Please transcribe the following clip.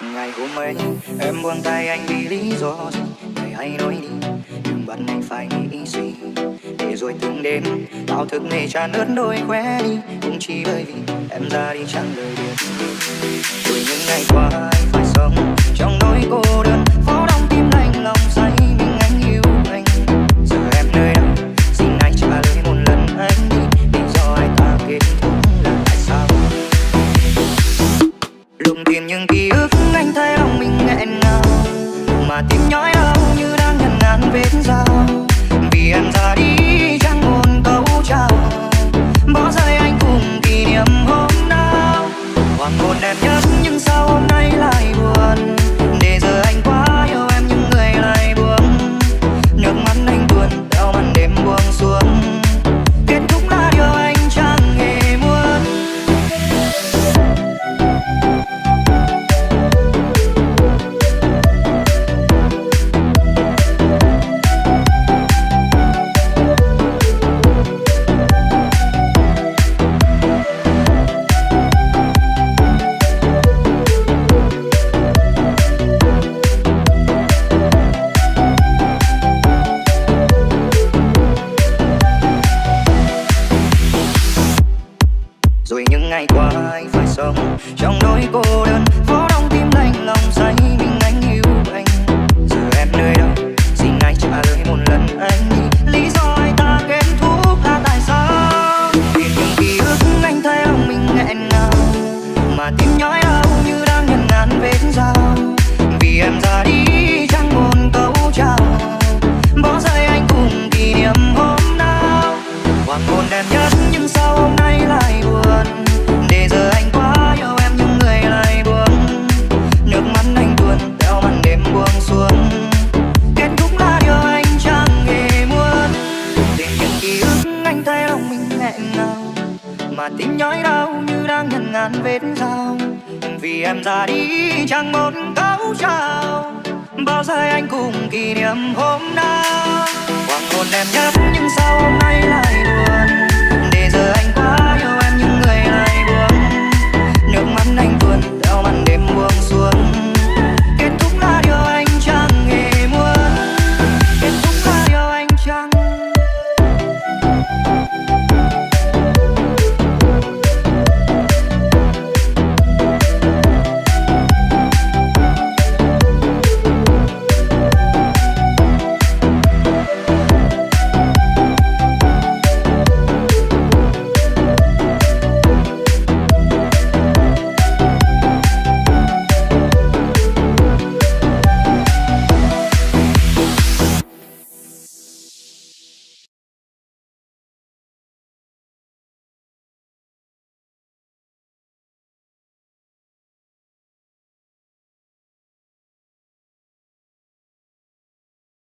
Ngày hôm ấy em buông tay anh vì lý do gì? Người hãy nói đi, đừng bắt anh phải nghĩ gì. Để rồi từng đêm bao thức mê tràn ướt đôi khóe đi, cũng chỉ bởi vì em ra đi chẳng lời biệt. Rồi những ngày qua anh phải sống trong nỗi cô đơn, phố đông tim lạnh lòng say mình anh yêu anh. Giờ em nơi đâu, xin anh trả lời một lần anh đi, lý do ai ta kết thúc là tại sao? Lùng tìm những ký ức anh thấy lòng mình nghẹn ngào, mà tim nhói đau như đang ngần ngàn vết dao. Vì em ra đi chẳng một câu chào, bỏ rơi anh cùng kỷ niệm hôm nào. Hoàng hôn đẹp nhất nhưng sao hôm nay lại buồn, để giờ anh quá yêu em nhưng người lại buông. Nước mắt anh tuôn theo màn đêm buông xuống, kết thúc là điều anh chẳng hề muốn. Rồi những ngày qua anh phải sống trong nỗi cô đơn, phố đông tim lạnh lòng say mình anh yêu anh. Giờ em nơi đâu, xin anh trả lời một lần anh đi, lý do ai ta kết thúc là tại sao? Vì những ký ức anh thấy lòng mình nghẹn ngào, mà tim nhói đau như đang ngần ngàn vết dao. Vì em ra đi chẳng một câu chào, bỏ rơi anh cùng kỷ niệm hôm nào. Hoàng hôn đẹp nhất nhưng sao hôm nay lại buồn, để giờ anh quá yêu em nhưng người lại buông. Nước mắt anh tuôn theo màn đêm buông xuống, kết thúc là điều anh chẳng hề muốn. Để những ký ức anh thấy lòng mình nghẹn ngào, mà tim nhói đau như đang ngần ngàn vết dao. Vì em ra đi chẳng một câu chào, bao giờ anh cùng kỷ niệm hôm nào. Hoàng hôn đẹp nhất nhưng sao hôm nay lại buồn,